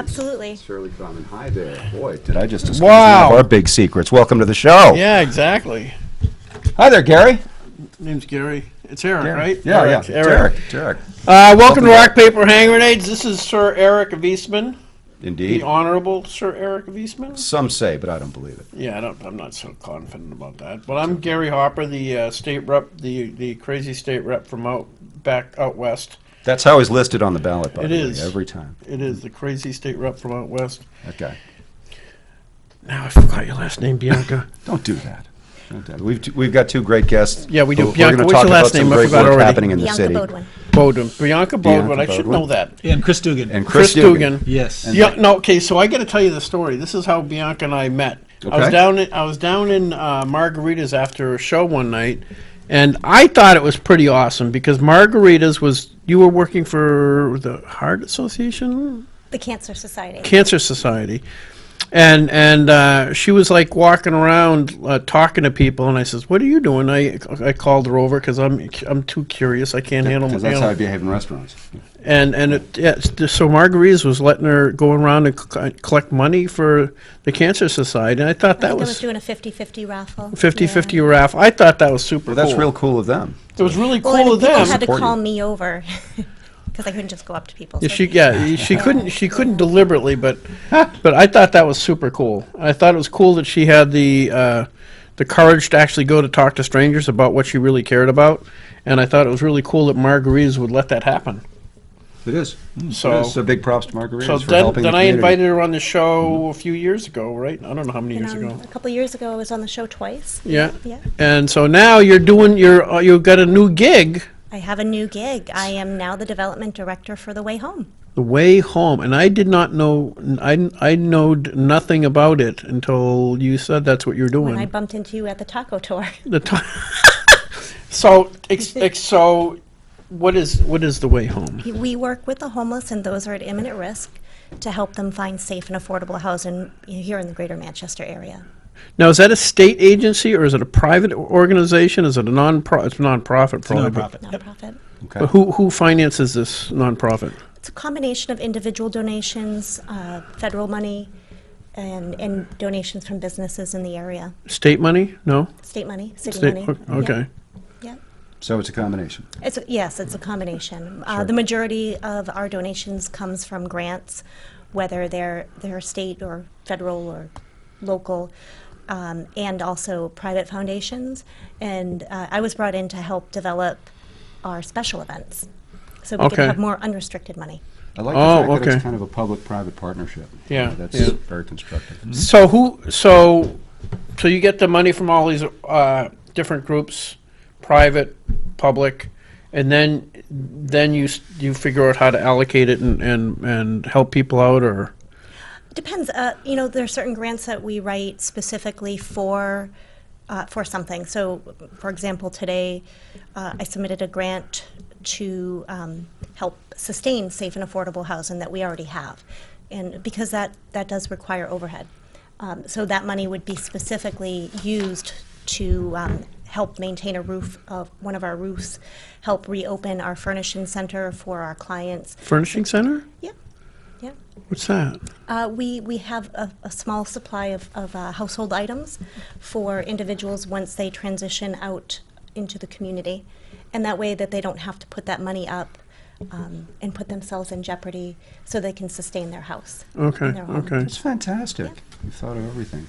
Absolutely. It's fairly common. Hi there. Boy, did I just discover one of our big secrets. Welcome to the show. Yeah, exactly. Hi there, Gary. Name's Gary. It's Eric, Gary. right? Yeah, Eric. yeah. Eric. Eric. Welcome to Rock, Paper, Hand Grenades. This is Sir Eric of Eastman. Indeed. The Honorable Sir Eric of Eastman. Some say, but I don't believe it. Yeah, I'm not so confident about that. But I'm Gary Hopper, the state rep, the crazy state rep from out west. That's how he's listed on the ballot, by It the way, is. every time. It is the crazy state rep from out west. Okay. Now I forgot your last name, Bianca. Don't do that. Don't do that. We've got two great guests. Yeah, we do. We're Bianca, going what's to talk your about last some name? I great forgot work already. happening in the Bianca city. Beaudoin. Bianca Beaudoin. I should Beaudoin. know that. And Chris Dugan. And Chris Dugan. Yes. And- Yeah, no, okay, so I got to tell you the story. This is how Bianca and I met. Okay. I was down in Margaritas after a show one night, and I thought it was pretty awesome because Margaritas was, you were working for the Heart Association? The Cancer Society. Cancer Society. And she was like walking around talking to people, and I says, "What are you doing?" I called her over because I'm too curious. I can't handle. Because that's how I behave in restaurants. So Margaritas was letting her go around and collect money for the Cancer Society, and I thought that I was was doing a 50-50 raffle. 50-50 Yeah. raffle. I thought that was super Well, that's cool. real cool of them. It was really Well, cool and of people them. had to Support call you. me over because I couldn't just go up to people. Yeah, So she couldn't deliberately, but I thought that was super cool. I thought it was cool that she had the courage to actually go to talk to strangers about what she really cared about, and I thought it was really cool that Margaritas would let that happen. It is. So- it is. So big props to Margaritas So for then helping the I community. invited her on the show a few years ago, right? I don't know how many years ago. a couple years ago, I was on the show twice. Yeah. Yeah. And so now you've got a new gig, I have a new gig. I am now the development director for The Way Home. The Way Home, and I did not know. I knowed nothing about it until you said that's what you're doing. When I bumped into you at the taco tour. The so what is The Way Home? We work with the homeless and those who are at imminent risk to help them find safe and affordable housing here in the greater Manchester area. Now, is that a state agency or is it a private organization? Is it a nonprofit? It's a nonprofit, probably. nonprofit. Yep. Nonprofit. Okay. But who finances this nonprofit? It's a combination of individual donations, federal money, and donations from businesses in the area. State money? No. State money, city State. money. Okay. Yeah. So it's a combination. Yes, it's a combination. Sure. The majority of our donations comes from grants, whether they're state or federal or local, and also private foundations. And I was brought in to help develop our special events, so we Okay. can have more unrestricted money. I like the Oh, fact that okay. it's kind of a public-private partnership. Yeah, That's yeah. very constructive. So you get the money from all these different groups, private, public, and then you figure out how to allocate it and help people out, or Depends. There are certain grants that we write specifically for something. So, for example, today I submitted a grant to help sustain safe and affordable housing that we already have, and because that does require overhead. So that money would be specifically used to help maintain a roof of one of our roofs, help reopen our furnishing center for our clients. furnishing center? Yeah. Yeah. What's that? We have a small supply of household items for individuals once they transition out into the community, and that way that they don't have to put that money up and put themselves in jeopardy, so they can sustain their house. Okay. and their home. Okay. It's fantastic. You've thought of everything.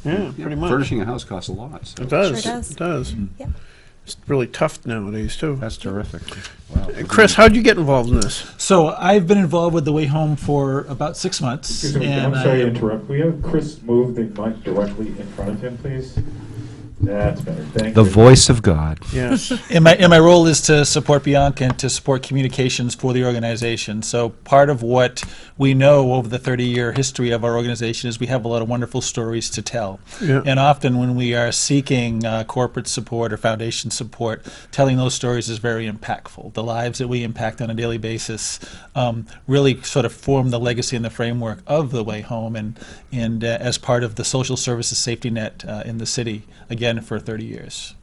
Yeah, pretty much. Furnishing a house costs a lot. So It does. Sure does. It does. Yeah. It's really tough nowadays too. That's terrific. Wow. Chris, how'd you get involved in this? So I've been involved with The Way Home for about 6 months. Excuse me, I'm sorry to interrupt. Will you have Chris move the mic directly in front of him, please? That's better. Thank The you. voice of God. Yes. And my role is to support Bianca and to support communications for the organization. So part of what we know over the 30-year history of our organization is we have a lot of wonderful stories to tell. Yeah. And often when we are seeking corporate support or foundation support, telling those stories is very impactful. The lives that we impact on a daily basis really sort of form the legacy and the framework of The Way Home, and as part of the social services safety net in the city, again, for 30 years.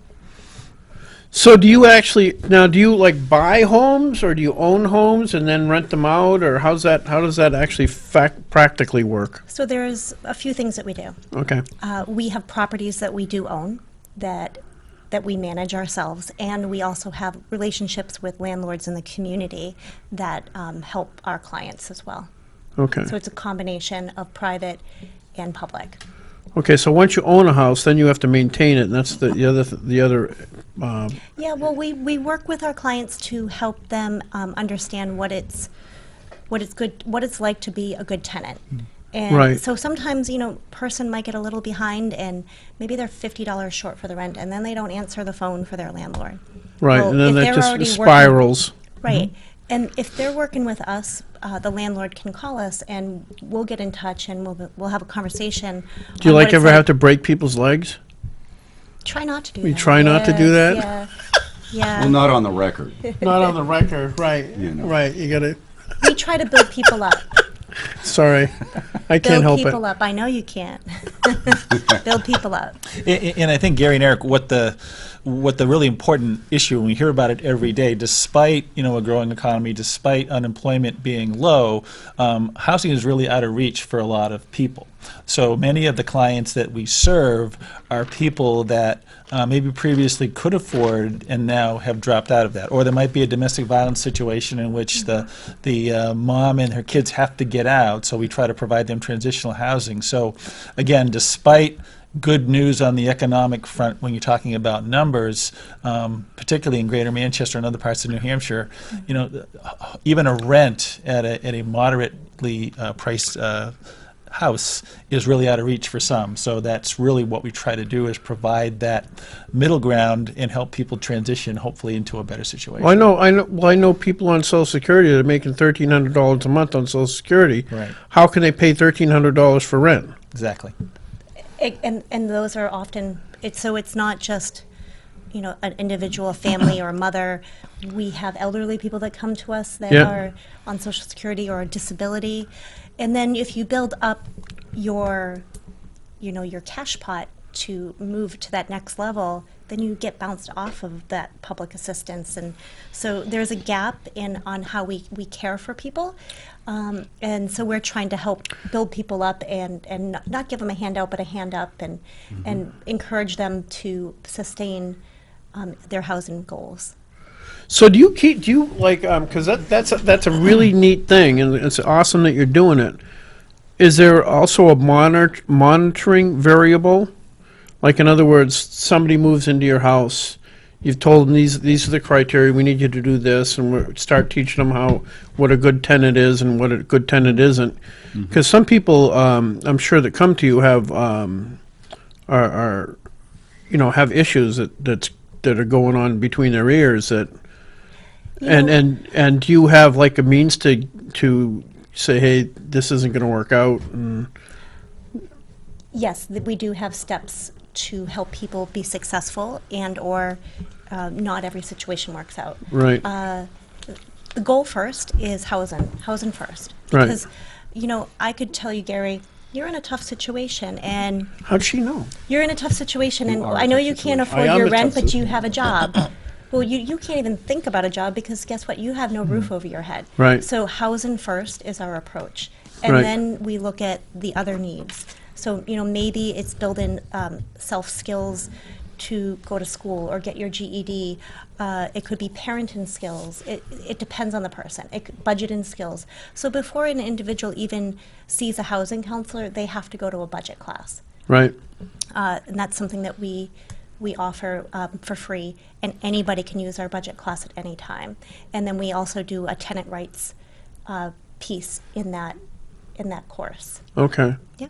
So do you like buy homes, or do you own homes and then rent them out, or how does that actually practically work? So there's a few things that we do. Okay. We have properties that we do own that we manage ourselves, and we also have relationships with landlords in the community that help our clients as well. Okay. So it's a combination of private and public. Okay, so once you own a house, then you have to maintain it, and that's the other. Yeah, well, we work with our clients to help them understand what it's like to be a good tenant. And Right. so sometimes, person might get a little behind, and maybe they're $50 short for the rent, and then they don't answer the phone for their landlord. Right, Well, and then if that they're just already spirals. Right. And if they're working with us, the landlord can call us, and we'll get in touch, and we'll have a conversation. Do you on what like it's ever have to break people's legs? Try not to do You that. try not to do that? Yeah. Yeah. Well, not on the record. Not on the record, right? You know. Right. You gotta. We try to build people up. Sorry, I can't Build help people it. up. I know you can't. Build people up. And I think, Gary and Eric, what the really important issue, and we hear about it every day, despite a growing economy, despite unemployment being low, housing is really out of reach for a lot of people. So many of the clients that we serve are people that maybe previously could afford and now have dropped out of that. Or there might be a domestic violence situation in which the mom and her kids have to get out, so we try to provide them transitional housing. So again, despite good news on the economic front when you're talking about numbers, particularly in Greater Manchester and other parts of New Hampshire, even a rent at a moderately priced house is really out of reach for some. So that's really what we try to do, is provide that middle ground and help people transition, hopefully, into a better situation. Well, I know people on Social Security that are making $1,300 a month on Social Security. Right. How can they pay $1,300 for rent? Exactly. And those are often, it's not just, an individual, a family, or a mother. We have elderly people that come to us that Yeah. are on Social Security or disability. And then if you build up your cash pot to move to that next level, then you get bounced off of that public assistance. And so there's a gap on how we care for people. And so we're trying to help build people up and not give them a handout, but a hand up, and encourage them to sustain their housing goals. So do you like, because that's a really neat thing, and it's awesome that you're doing it. Is there also a monitoring variable? Like, in other words, somebody moves into your house, you've told them these are the criteria, we need you to do this, and we start teaching them what a good tenant is and what a good tenant isn't. Because some people, I'm sure, that come to you have have issues that are going on between their ears that. And do you have like a means to say, hey, this isn't going to work out? And Yes, we do have steps to help people be successful, or not every situation works out. right, The goal first is housing first. Right. Because, I could tell you, Gary, you're in a tough situation, and how'd she know? you're in a tough situation, and are I in know a tough you can't situation. I afford am your in a rent, tough but you have a job. Well, you can't even think about a job, because guess what? You have no roof over your head. Right. So housing first is our approach. And Right. then we look at the other needs. So, maybe it's building self-skills to go to school or get your GED. It could be parenting skills. It depends on the person. Budgeting skills. So before an individual even sees a housing counselor, they have to go to a budget class. Right. And that's something that we offer for free, and anybody can use our budget class at any time. And then we also do a tenant rights piece in that course. Okay. Yeah.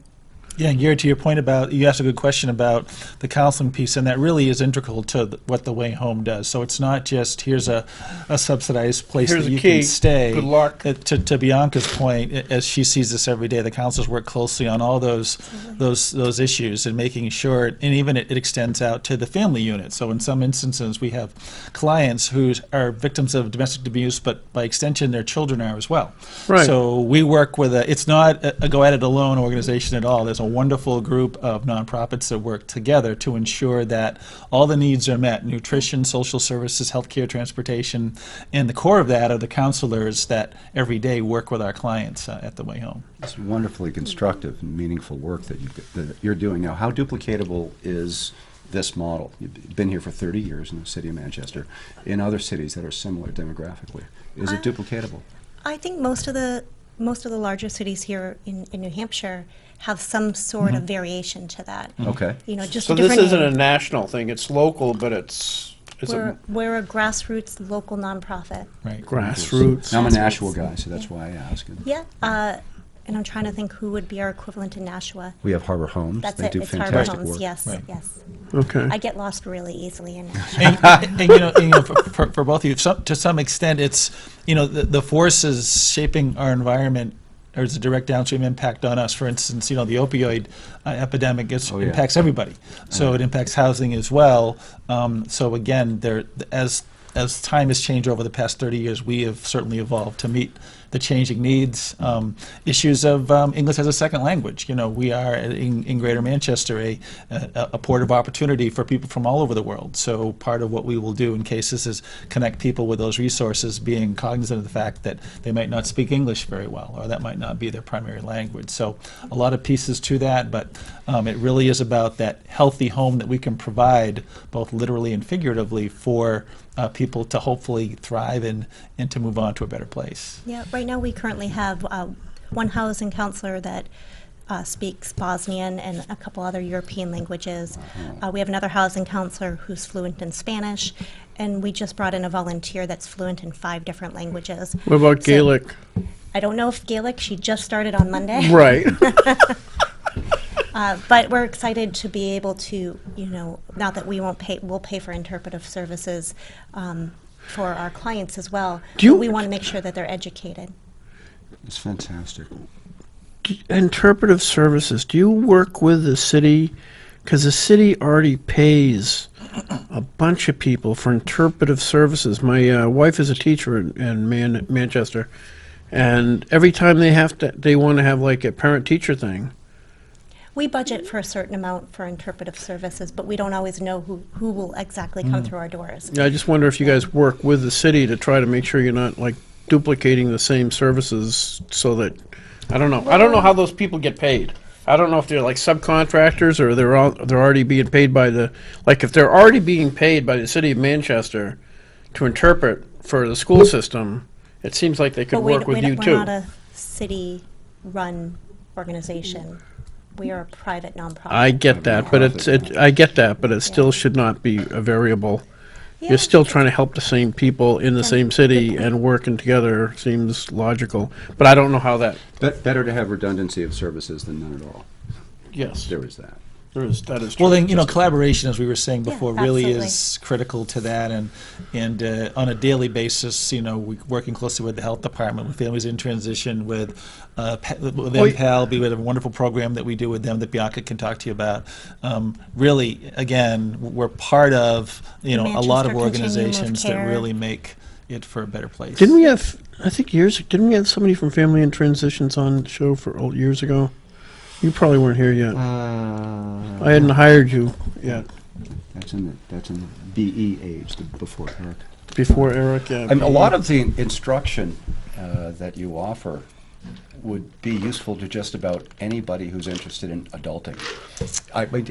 Yeah, and Gary, to your point about, you asked a good question about the counseling piece, and that really is integral to what the Way Home does. So it's not just, here's a subsidized place Here's that a you key. can stay. Good luck. To Bianca's point, as she sees this every day, the counselors work closely on all those issues and making sure, and even it extends out to the family unit. So in some instances, we have clients who are victims of domestic abuse, but by extension, their children are as well. Right. So we work with it's not a go at it alone organization at all. There's a wonderful group of nonprofits that work together to ensure that all the needs are met: nutrition, social services, healthcare, transportation, and the core of that are the counselors that every day work with our clients at the way home. It's wonderfully constructive and meaningful work that you're doing now. How duplicatable is this model? You've been here for 30 years in the city of Manchester. In other cities that are similar demographically, is it duplicatable? I think most of the larger cities here in New Hampshire have some sort of variation to that. Okay. You know, just So a this different isn't a name. national thing, it's local, but it's We're a grassroots local nonprofit. Right. grassroots. I'm a Nashua guy, so that's why I ask. And Yeah, and I'm trying to think who would be our equivalent in Nashua. we have Harbor Homes. That's they it. do It's Harbor fantastic Homes. work. Yes, Right. yes. Okay. I get lost really easily in Nashua. And for both of you, to some extent, it's, the forces shaping our environment. There's a direct downstream impact on us. For instance, the opioid epidemic impacts everybody. So it impacts housing as well. So again, as time has changed over the past 30 years, we have certainly evolved to meet the changing needs. Issues of English as a second language. We are in Greater Manchester a port of opportunity for people from all over the world. So part of what we will do in cases is connect people with those resources, being cognizant of the fact that they might not speak English very well, or that might not be their primary language. So a lot of pieces to that, but it really is about that healthy home that we can provide, both literally and figuratively, for people to hopefully thrive and to move on to a better place. Yeah, right now we currently have one housing counselor that speaks Bosnian and a couple other European languages. We have another housing counselor who's fluent in Spanish, and we just brought in a volunteer that's fluent in 5 different languages. What about So- Gaelic? I don't know if Gaelic, she just started on Monday. Right. But we're excited to be able to, now that we'll pay for interpretive services for our clients as well. Do you- But we want to make sure that they're educated. It's fantastic. Interpretive services, do you work with the city? Because the city already pays a bunch of people for interpretive services. My wife is a teacher in Manchester, and every time they want to have like a parent-teacher thing. We budget for a certain amount for interpretive services, but we don't always know who will exactly come through our doors. I just wonder if you guys work with the city to try to make sure you're not like duplicating the same services, so that, I don't know. I don't know how those people get paid. I don't know if they're like subcontractors or they're already being paid by if they're already being paid by the city of Manchester to interpret for the school system, it seems like they could But work with you we're too. not a city-run organization. We are a private nonprofit. I get that, but it still should not be a variable. Yeah, You're still trying to help the same people in the same city, and working together seems logical. But I don't know how that. Better to have redundancy of services than none at all. Yes, There is that. that is true. Well, then, collaboration, as we were saying Yeah, before, really absolutely. is critical to that. And on a daily basis, we working closely with the health department, with families in transition, with MPAL, we have a wonderful program that we do with them that Bianca can talk to you about. Really, again, we're part of, a lot of Manchester Continuum of organizations that Care. really make it for a better place. Didn't we have? Didn't we have somebody from Family and Transitions on the show for years ago? You probably weren't here yet. I hadn't hired you yet. That's in the BE age, before Eric. Before Eric, yeah. A lot of the instruction that you offer would be useful to just about anybody who's interested in adulting.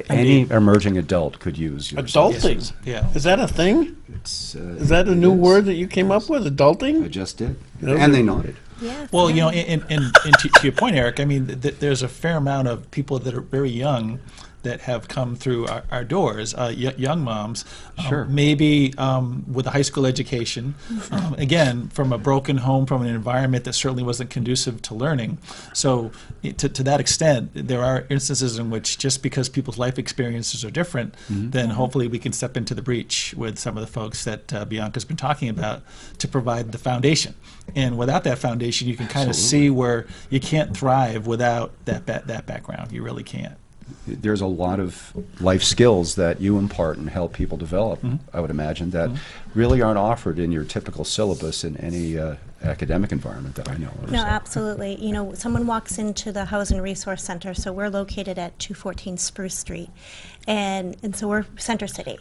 Any emerging adult could use your Adulting? services. Yeah. Is that a thing? It's, Is that a new word that you came up with? I Adulting? just did. Those And are- they nodded. Yeah. Well, yeah. and to your point, Eric, there's a fair amount of people that are very young that have come through our doors, young moms, Sure. maybe with a high school education, again, from a broken home, from an environment that certainly wasn't conducive to learning. So to that extent, there are instances in which just because people's life experiences are different, then hopefully we can step into the breach with some of the folks that Bianca's been talking about to provide the foundation. And without that foundation, you can kind of see where you can't thrive without that background. You really can't. there's a lot of life skills that you impart and help people develop, I would imagine, that really aren't offered in your typical syllabus in any academic environment that I know of. No, So, absolutely. You know, someone walks into the Housing Resource Center, so we're located at 214 Spruce Street, and so we're Center City.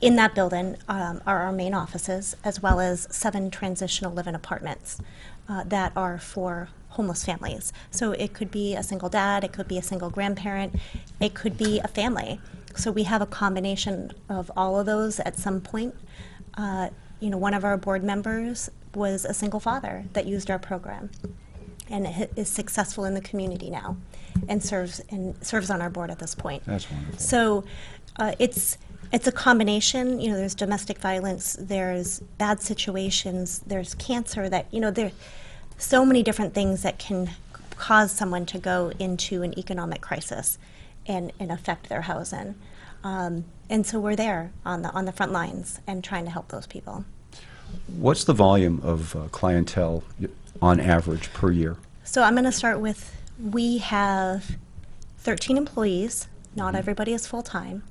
In that building are our main offices, as well as 7 transitional live-in apartments that are for homeless families. So it could be a single dad, it could be a single grandparent, it could be a family. So we have a combination of all of those at some point. You know, one of our board members was a single father that used our program and is successful in the community now and serves on our board at this point. That's wonderful. So it's a combination. You know, there's domestic violence, there's bad situations, there's cancer, that, you know, there so many different things that can cause someone to go into an economic crisis and affect their housing. And so we're there on the front lines and trying to help those people. What's the volume of clientele on average per year? So I'm going to start with, we have 13 employees. Not everybody is full-time.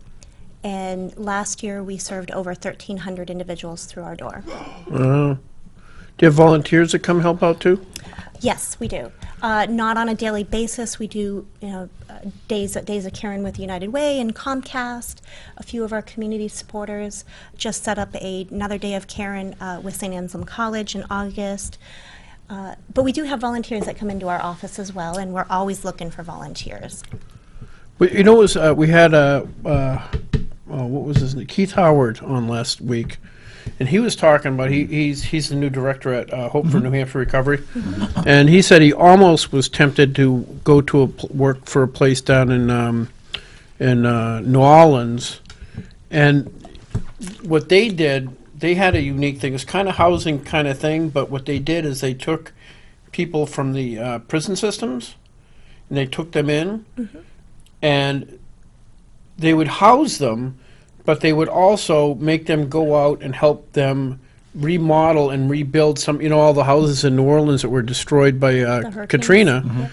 And last year we served over 1,300 individuals through our door. Do you have volunteers that come help out too? Yes, we do. Not on a daily basis. We do, you know, days of caring with United Way and Comcast. A few of our community supporters just set up another day of caring with St. Anselm College in August. But we do have volunteers that come into our office as well, and we're always looking for volunteers. You know, we had what was his name? Keith Howard on last week, and he was talking about he's the new director at Hope for New Hampshire Recovery, and he said he almost was tempted to go to work for a place down in New Orleans, and what they did, they had a unique thing. It's kind of housing kind of thing, but what they did is they took people from the prison systems, and they took them in, and they would house them, but they would also make them go out and help them remodel and rebuild some, all the houses in New Orleans that were destroyed by hurricanes. Katrina. Yep.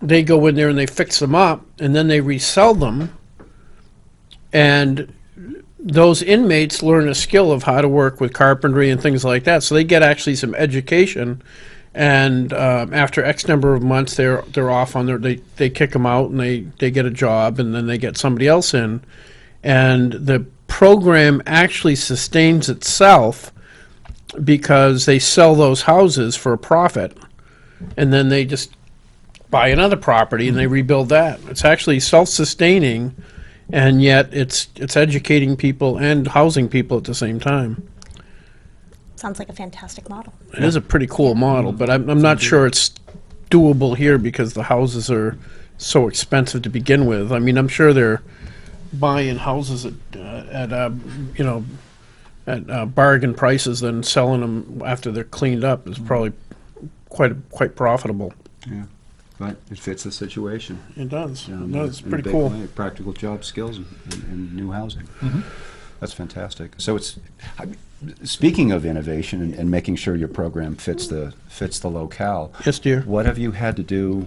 They go in there and they fix them up, and then they resell them, and those inmates learn a skill of how to work with carpentry and things like that. So they get actually some education, and after X number of months, they're off on they kick them out, and they get a job, and then they get somebody else in, and the program actually sustains itself because they sell those houses for a profit, and then they just buy another property and they rebuild that. It's actually self-sustaining, and yet it's educating people and housing people at the same time. Sounds like a fantastic model. It is a pretty cool model, but I'm not sure it's doable here because the houses are so expensive to begin with. I mean, I'm sure they're buying houses at bargain prices, then selling them after they're cleaned up is probably quite profitable. Yeah, but it fits the situation. It does. In No, a- it's in a pretty big cool. way. Practical job skills and new housing. That's fantastic. So speaking of innovation and making sure your program fits the locale. Yes, dear. What have you had to do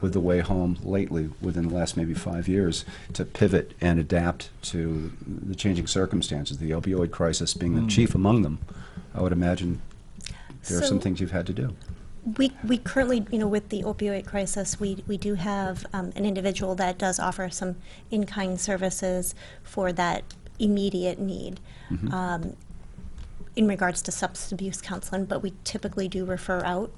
with the way home lately, within the last maybe 5 years, to pivot and adapt to the changing circumstances? The opioid crisis being the chief among them. I would imagine there are some So- things you've had to do. We currently, with the opioid crisis, we do have an individual that does offer some in-kind services for that immediate need in regards to substance abuse counseling, but we typically do refer out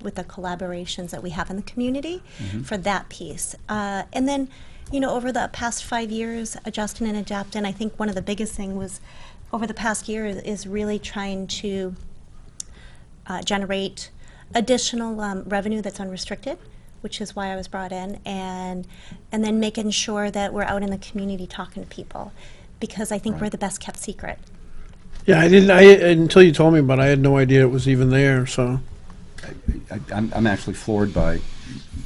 with the collaborations that we have in the community for that piece. And then, over the past 5 years, adjusting and adapting, I think one of the biggest thing was over the past year is really trying to generate additional revenue that's unrestricted, which is why I was brought in, and then making sure that we're out in the community talking to people, because I think we're the best kept secret. Yeah, I didn't. Until you told me about it, I had no idea it was even there. So I'm actually floored by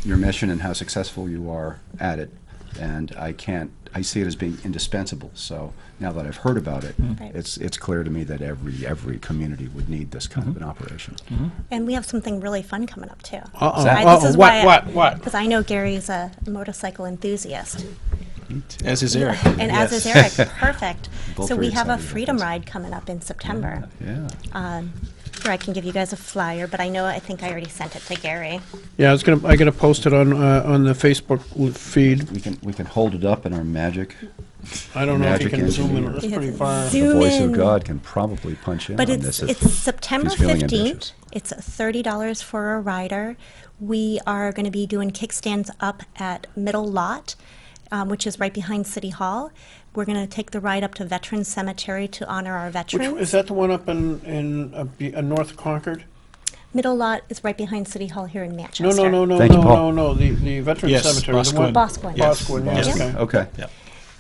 your mission and how successful you are at it. and I see it as being indispensable. So now that I've heard about it, Right. it's clear to me that every community would need this kind of an operation. And we have something really fun coming up too. Uh-oh. This is why What? Because I know Gary's a motorcycle enthusiast, As is Eric. and as is Eric. Perfect. Both So very we have a excited about freedom this. ride coming up in September. Yeah. Where I can give you guys a flyer, but I think I already sent it to Gary. Yeah, I gotta post it on the Facebook feed. We can hold it up in our magic. I don't know if you Magic can zoom in, engineer. that's Yeah, pretty far. zoom The voice in. of God can probably punch in But on it's this. it's September he's feeling 15th. ambitious. It's $30 for a rider. We are going to be doing kickstands up at Middle Lot, which is right behind City Hall. We're going to take the ride up to Veterans Cemetery to honor our Which, veterans. is that the one up in North Concord? Middle Lot is right behind City Hall here in Manchester. No, Thank you, Paul. the Veterans Yes, Cemetery. the one- Boscawen. Boscawen. Boscawen, Yes. yes, Yes. okay. Okay. Yep.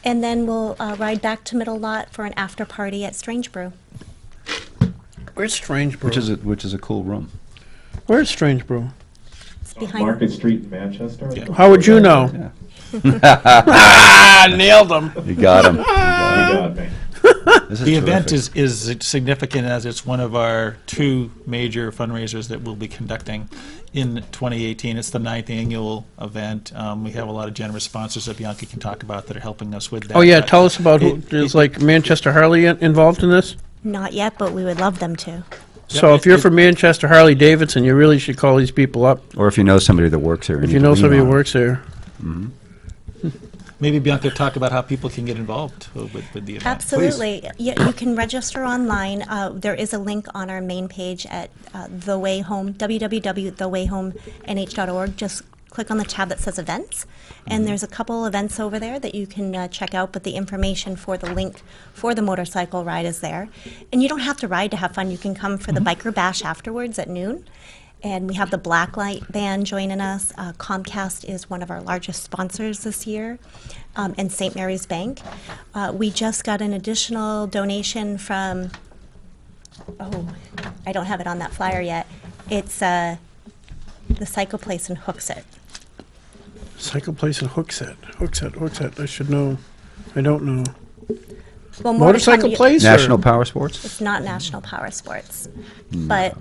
And then we'll ride back to Middle Lot for an after party at Strange Brew. Where's Strange Brew? Which is a cool room. Where's Strange Brew? It's behind. Market Street in Manchester. Yeah. How would you know? Yeah. Ah, nailed him. You got him. You got me. This is The event terrific. is significant as it's one of our two major fundraisers that we'll be conducting in 2018. It's the 9th annual event. We have a lot of generous sponsors that Bianca can talk about that are helping us with that. Oh yeah, But tell us about who, it- is like Manchester Harley involved in this? Not yet, but we would love them to. So if you're from Manchester Harley Davidson, you really should call these people up. Or if you know somebody that works here. and If you can know lean somebody who on 'em. works there. Maybe Bianca talk about how people can get involved with the event. Absolutely. Yeah, you can register online. There is a link on our main page at The Way Home, www.thewayhomenh.org. Just click on the tab that says events, and there's a couple events over there that you can check out, but the information for the link for the motorcycle ride is there. And you don't have to ride to have fun. You can come for the biker bash afterwards at noon. And we have the Blacklight Band joining us. Comcast is one of our largest sponsors this year, and St. Mary's Bank. We just got an additional donation from, I don't have it on that flyer yet. It's the Cycle Place in Hooksett. Cycle Place in Hooksett. I should know. I don't know. Well, more to come. Motorcycle Place? or- National Power Sports? It's not National Power Sports, but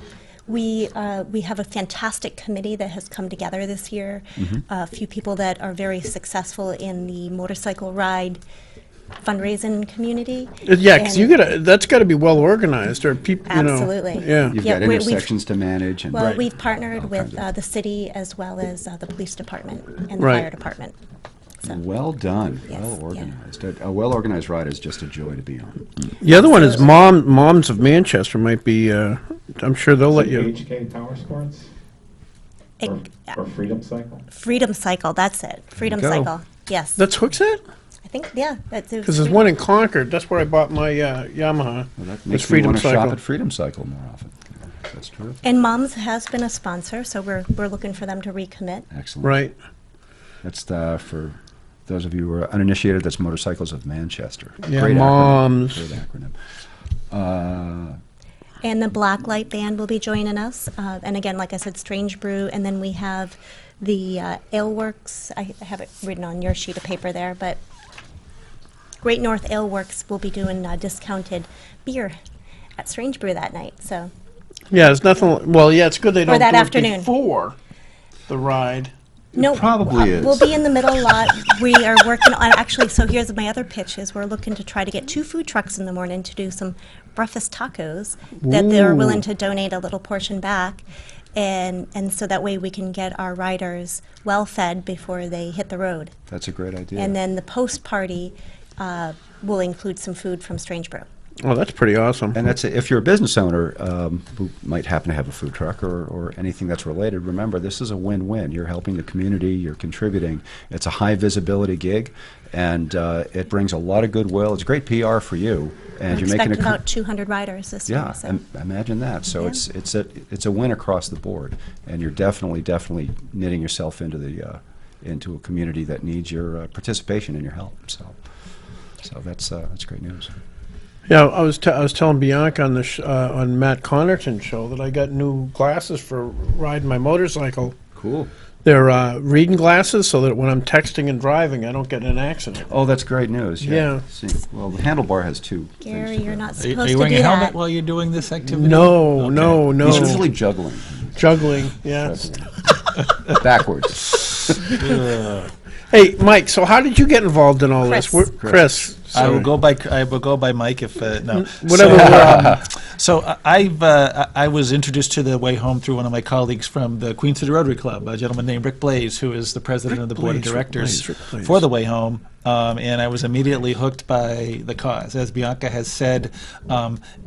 we have a fantastic committee that has come together this year. A few people that are very successful in the motorcycle ride fundraising community. Yeah, because And- that's gotta be well organized, or people, Absolutely. Yeah. You've Yeah, got we've- intersections to manage. And Well, we've partnered All with kinds of- the city as well as the police department and the Right. fire department. So, Well done. Yes, Well yeah. organized. A well-organized ride is just a joy to be on. The other one is Moms of Manchester might be, I'm sure they'll let you. HK Power Sports? it- Or Freedom Cycle? Freedom Cycle, that's it. Freedom go. Cycle. Yes. That's Hooksett? I think, yeah. Because there's one in Concord. That's where I bought my Yamaha. Well, that It's makes me Freedom want to shop Cycle. at Freedom Cycle more often. That's true. And Moms has been a sponsor, so we're looking for them to recommit. Excellent. Right. That's for those of you who are uninitiated, that's Motorcycles of Manchester. Yeah, Great Moms. Acronym. Great acronym. And the Blacklight Band will be joining us. And again, like I said, Strange Brew. And then we have the Ale Works. I have it written on your sheet of paper there, but Great North Ale Works will be doing discounted beer at Strange Brew that night. So Yeah, there's nothing, well, yeah, it's good they don't that do it afternoon. before the ride. no, probably is. We'll be in the middle lot. We are working on actually. So here's my other pitch: is we're looking to try to get 2 food trucks in the morning to do some breakfast tacos that they're willing to donate a little portion back, and so that way we can get our riders well fed before they hit the road. That's a great idea. And then the post party will include some food from Strange Brew. Oh, that's pretty awesome. And that's if you're a business owner who might happen to have a food truck or anything that's related. Remember, this is a win-win. You're helping the community. You're contributing. It's a high visibility gig, and it brings a lot of goodwill. It's great PR for you, and We're you're making expecting a about 200 riders this yeah. year. So. Imagine that. So Yeah. it's a win across the board, and you're definitely knitting yourself into into a community that needs your participation and your help. So that's great news. Yeah, I was telling Bianca on the on Matt Connerton's show that I got new glasses for riding my motorcycle. Cool. They're reading glasses so that when I'm texting and driving, I don't get in an accident. Oh, that's great news. Yeah. See, well, the handlebar has two Gary, things to you're it. not Are supposed you to wearing do a helmet that. while you're doing this activity? No, Okay. no, no. He's usually juggling. Juggling, yes. Backwards. Hey, Mike, so how did you get involved in all Chris. this? Chris. I will sorry. go by Mike if no. Whatever. I was introduced to the Way Home through one of my colleagues from the Queen City Rotary Club, a gentleman named Rick Blaze, who is the president of the board of Blaze, directors Rick Blaze. for the Way Home. And I was immediately hooked by the cause. As Bianca has said,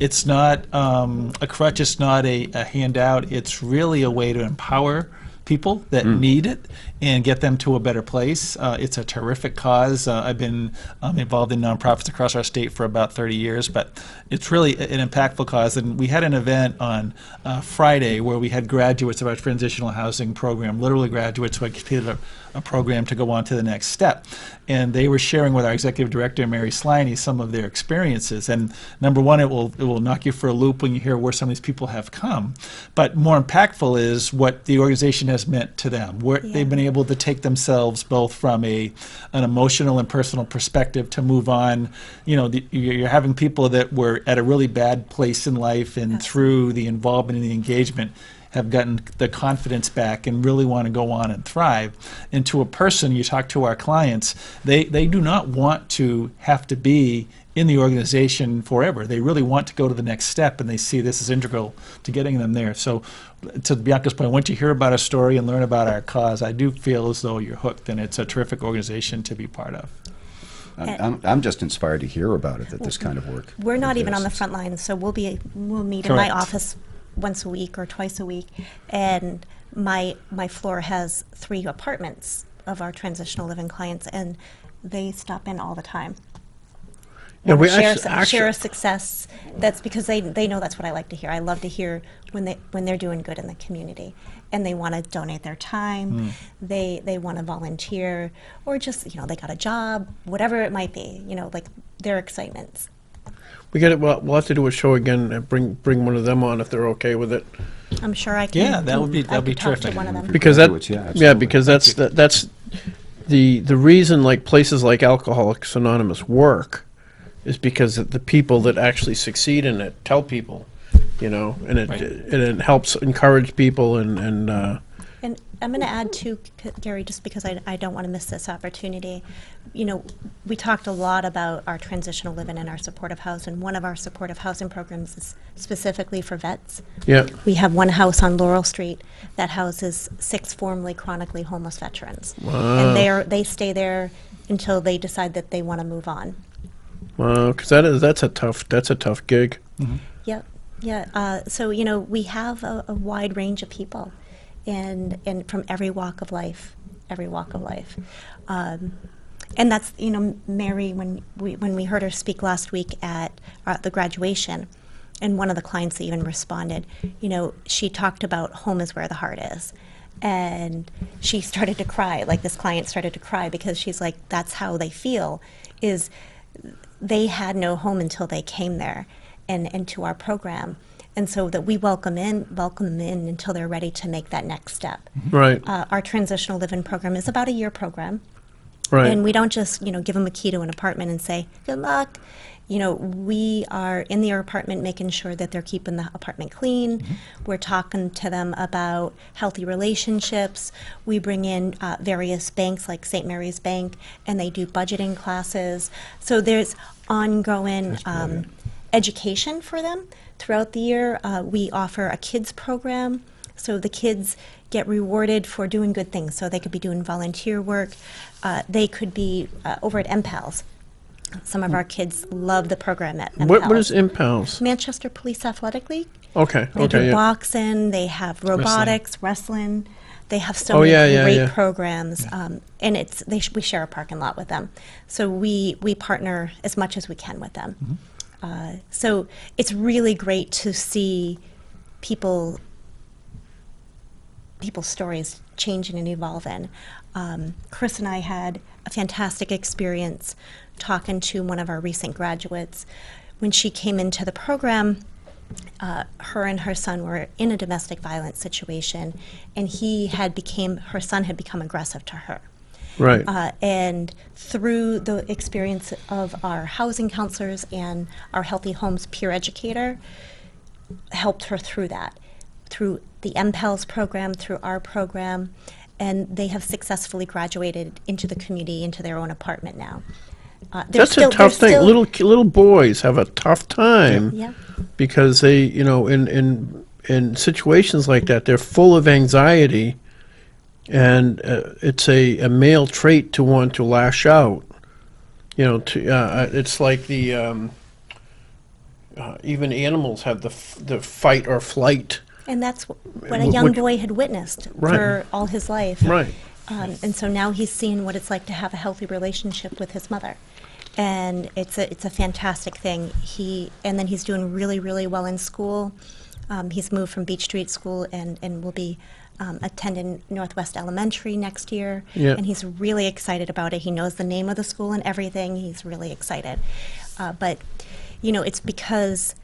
it's not a crutch, it's not a handout, it's really a way to empower people that need it and get them to a better place. It's a terrific cause. I've been involved in nonprofits across our state for about 30 years, but it's really an impactful cause. And we had an event on Friday where we had graduates of our transitional housing program, literally graduates who had completed a program to go on to the next step. And they were sharing with our executive director, Mary Sliney, some of their experiences. And number one, it will knock you for a loop when you hear where some of these people have come. But more impactful is what the organization has meant to them, where they've been able to take themselves both from an emotional and personal perspective to move on. You know, you're having people that were at a really bad place in life, and through the involvement and the engagement, have gotten the confidence back and really want to go on and thrive. And to a person, you talk to our clients, they do not want to have to be in the organization forever. They really want to go to the next step, and they see this as integral to getting them there. So to Bianca's point, once you hear about a story and learn about our cause, I do feel as though you're hooked, and it's a terrific organization to be part of. I'm just inspired to hear about it, that this kind of work We're not even on the exists. front line, so we'll meet in Correct. my office once a week or twice a week, and my floor has 3 apartments of our transitional living clients, and they stop in all the time. Yeah, we share, actually- share a success. That's because they know that's what I like to hear. I love to hear when they're doing good in the community, and they want to donate their time. They want to volunteer, or just they got a job, whatever it might be. Like their excitements. We get it. We'll have to do a show again and bring one of them on if they're okay with it. I'm sure I can. Yeah, that'd be I could talk terrific. to one of them. Because Graduates, yeah, absolutely. because that's the reason like places like Alcoholics Anonymous work is because the people that actually succeed in it tell people, and it helps encourage people and And I'm going to add too, Gary, just because I don't want to miss this opportunity. We talked a lot about our transitional living and our supportive housing. One of our supportive housing programs is specifically for vets. yeah. We have one house on Laurel Street that houses 6 formerly chronically homeless veterans. Wow. And they stay there until they decide that they want to move on. Wow, because that's a tough gig. Yep. Yeah. So, we have a wide range of people and from every walk of life. And that's, Mary, when we heard her speak last week at the graduation, and one of the clients even responded, she talked about home is where the heart is. And she started to cry, like this client started to cry, because she's like, that's how they feel, is they had no home until they came there and into our program. And so that we welcome them in until they're ready to make that next step. Right, Our transitional living program is about a year program. right. And we don't just, give them a key to an apartment and say, good luck. We are in their apartment making sure that they're keeping the apartment clean. We're talking to them about healthy relationships. We bring in various banks like St. Mary's Bank, and they do budgeting classes. So there's ongoing education for them throughout the year. We offer a kids program. So the kids get rewarded for doing good things. So they could be doing volunteer work. They could be over at MPALS. Some of our kids love the program at MPALS. What is Impulse? Manchester Police Athletic League. Okay, They do yeah. boxing. They have robotics, wrestling. They have so Oh, many yeah, great yeah. programs, and we share a parking lot with them. So we partner as much as we can with them. So it's really great to see people's stories changing and evolving. Chris and I had a fantastic experience talking to one of our recent graduates. When she came into the program, her and her son were in a domestic violence situation, and her son had become aggressive to her. Right. And through the experience of our housing counselors and our Healthy Homes peer educator, helped her through that, through the MPELS program, through our program, and they have successfully graduated into the community, into their own apartment now. That's a tough thing. Little boys have a tough time Yeah. because they, in situations like that, they're full of anxiety, and it's a male trait to want to lash out. It's like the even animals have the fight or flight. And that's what a young boy had witnessed for all his life. Right. And so now he's seen what it's like to have a healthy relationship with his mother. And it's a fantastic thing. And then he's doing really, really well in school. He's moved from Beach Street School and will be attending Northwest Elementary next year. Yeah. And he's really excited about it. He knows the name of the school and everything. He's really excited. But, it's because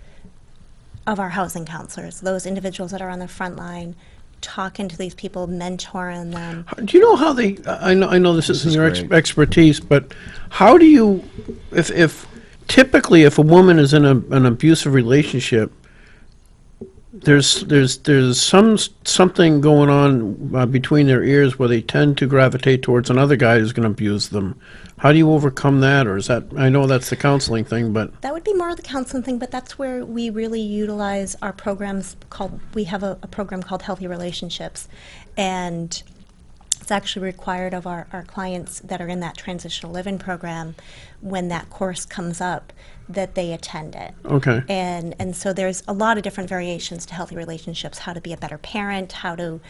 of our housing counselors, those individuals that are on the front line, talking to these people, mentoring them. Do you know how they? I know this isn't is your great. expertise, but how do you, if typically if a woman is in an abusive relationship, there's something going on between their ears where they tend to gravitate towards another guy who's going to abuse them. How do you overcome that, or is that? I know that's the counseling thing, but That would be more of the counseling thing, but that's where we really utilize our programs we have a program called Healthy Relationships, and it's actually required of our clients that are in that transitional living program, when that course comes up, that they attend it. okay. And so there's a lot of different variations to healthy relationships, how to be a better parent, how to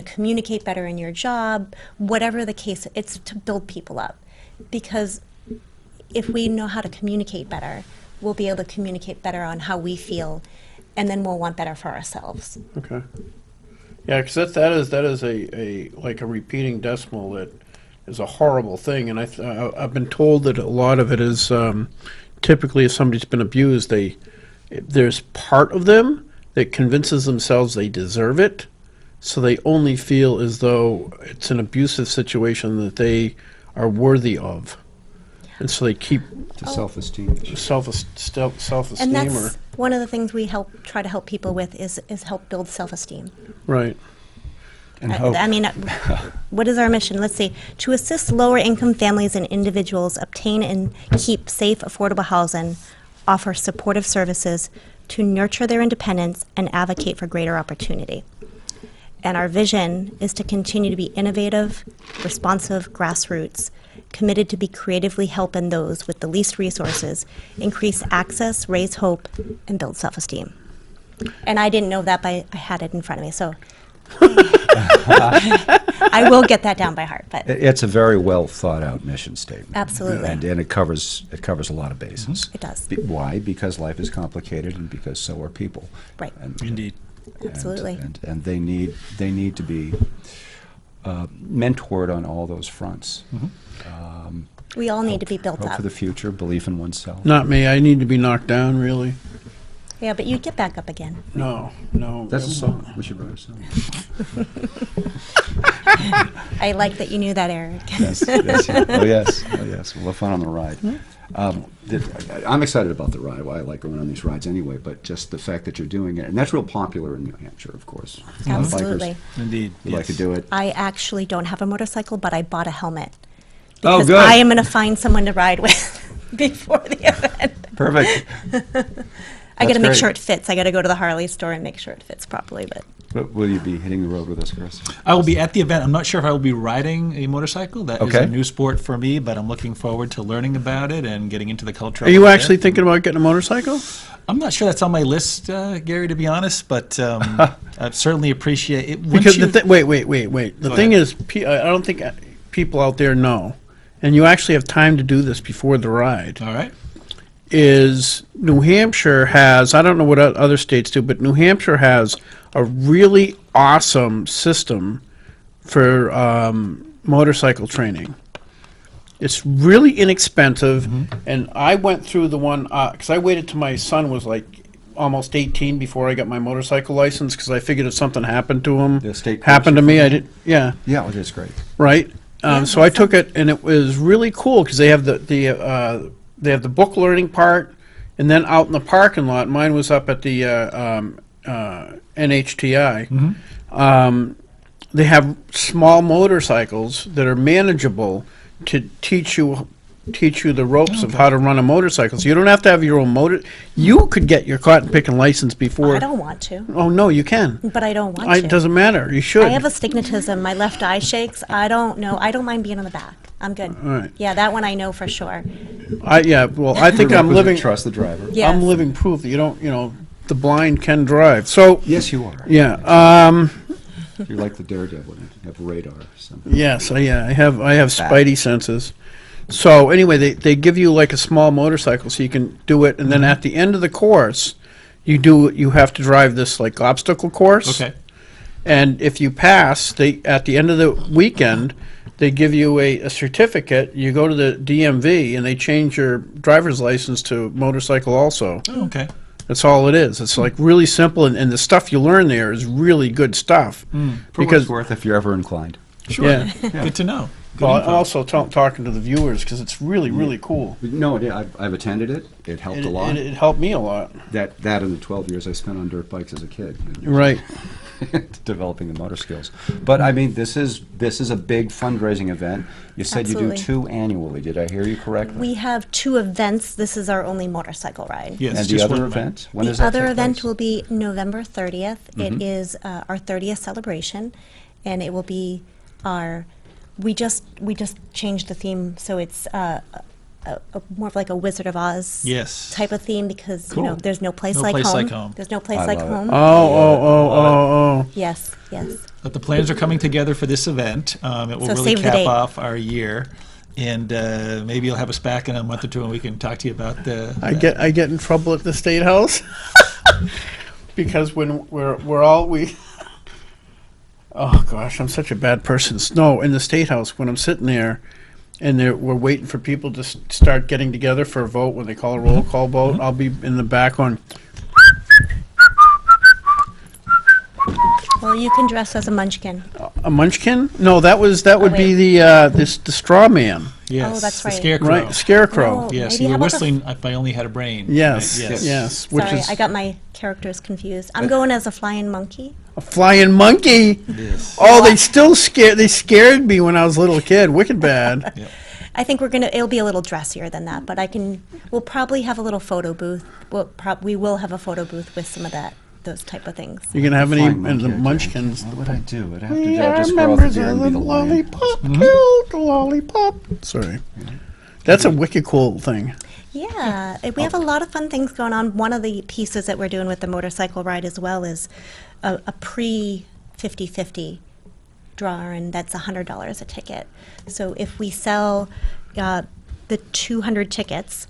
communicate better in your job, whatever the case, it's to build people up. Because if we know how to communicate better, we'll be able to communicate better on how we feel, and then we'll want better for ourselves. Okay. Yeah, because that is a like a repeating decimal that is a horrible thing, and I've been told that a lot of it is typically if somebody's been abused, there's part of them that convinces themselves they deserve it, so they only feel as though it's an abusive situation that they are worthy of, and so they keep To self-esteem. self-esteem. And that's one of the things we try to help people with is help build self-esteem. Right. And hope. I mean, what is our mission? Let's see. To assist lower-income families and individuals obtain and keep safe, affordable housing, offer supportive services to nurture their independence, and advocate for greater opportunity. And our vision is to continue to be innovative, responsive, grassroots, committed to be creatively helping those with the least resources, increase access, raise hope, and build self-esteem. And I didn't know that, but I had it in front of me, so I will get that down by heart. But It's a very well thought out mission statement. Absolutely. And it covers a lot of bases. It does. Why? Because life is complicated, and because so are people. Right. Indeed. Absolutely. And they need to be mentored on all those fronts. We all need to be built Hope up. for the future, belief in oneself. Not me. I need to be knocked down, really. Yeah, but you get back up again. No. That's a song. We should write a song. I like that you knew that, Eric. Yes. Oh yes. We'll have fun on the ride. I'm excited about the ride. Well, I like going on these rides anyway, but just the fact that you're doing it, and that's real popular in New Hampshire, of course. A lot of Absolutely. bikers Indeed. who like to do it. I actually don't have a motorcycle, but I bought a helmet. Oh, Because good. I am going to find someone to ride with before the event. Perfect. I got to make great. sure it fits. I got to go to the Harley store and make sure it fits properly. But Will you be hitting the road with us, Chris? I will be at the event. I'm not sure if I will be riding a motorcycle. That is Okay. a new sport for me, but I'm looking forward to learning about it and getting into the culture. Are you actually thinking about getting a motorcycle? I'm not sure that's on my list, Gary, to be honest, but I certainly appreciate it. Once Because you- wait. The Go thing ahead. is, I don't think people out there know, and you actually have time to do this before the ride. All right. Is New Hampshire has, I don't know what other states do, but New Hampshire has a really awesome system for motorcycle training. It's really inexpensive, and I went through the one, because I waited till my son was like almost 18 before I got my motorcycle license because I figured if something happened to them, The state happened to courts, me, you I did. Yeah, Yeah, it is great. right. Yeah, So I that's took it, and it was really cool because they have they have the book learning part, and then out in the parking lot, mine was up at the NHTI. They have small motorcycles that are manageable to teach you the ropes of how to run a motorcycle. So you don't have to have your own motor. You could get your cotton picking license before. I don't want to, Oh no, you can. but I don't want to. It doesn't matter. You should. I have astigmatism. My left eye shakes. I don't know. I don't mind being on the back. I'm good. All right. Yeah, that one I know for sure. Well, I think I'm Prerequisite, living. Trust the driver. Yes. I'm living proof that you don't. The blind can drive. So Yes, you are. yeah. You're like the daredevil. You have radar or something. Yes, I have spidey senses. So anyway, they give you like a small motorcycle so you can do it, and then at the end of the course, you have to drive this like obstacle course. Okay. And if you pass, at the end of the weekend, they give you a certificate. You go to the DMV and they change your driver's license to motorcycle also. Oh, okay. That's all it is. It's like really simple, and the stuff you learn there is really good stuff. For what Because it's worth, if you're ever inclined. Sure. Yeah. Good to know. Good well, info. also talking to the viewers because it's really cool. No, I've attended it. It helped a lot. It helped me a lot. That and the 12 years I spent on dirt bikes as a kid. Right. Developing the motor skills. But I mean, this is a big fundraising event. You said you Absolutely. do 2 annually. Did I hear you correctly? We have 2 events. This is our only motorcycle ride. Yes, and the just other one event? When The does that other take event place? will be November 30th. It is our 30th celebration, and it will be our. We just changed the theme, so it's more of like a Wizard of Oz Yes. type of theme because Cool. there's no place, No like, place home. like home. There's no place I like love it. home. Oh. Yes. But the plans are coming together for this event. It will So really save the cap date. off our year. And maybe you'll have us back in a month or two and we can talk to you about the. I get in trouble at the State House because when we're all. Oh gosh, I'm such a bad person. No, in the State House when I'm sitting there, and we're waiting for people to start getting together for a vote when they call a roll call vote. I'll be in the back on. Well, you can dress as a munchkin. A munchkin? No, that would be wait. the straw man, Yes, Oh, that's the right. scarecrow. right? Scarecrow. No. Yes, Maybe you how were about the- whistling if I only had a brain. Yes, Right? yes. Which Sorry, is I got my characters confused. I'm going as a flying monkey. a flying monkey. Yes. Oh, they scared me when I was a little kid. Wicked bad. Yep. I think it'll be a little dressier than that, but we'll probably have a little photo booth. We will have a photo booth with some of those type of things. You gonna have any Flying in monkey, the I can't. munchkins? What would I do? I'd have We to are just grow up members there of and the be the lion. lollipop guild, the lollipop. Sorry, that's a wicked cool thing. Yeah, we have a lot of fun things going on. One of the pieces that we're doing with the motorcycle ride as well is a pre-50/50 draw, and that's $100 a ticket. So if we sell the 200 tickets,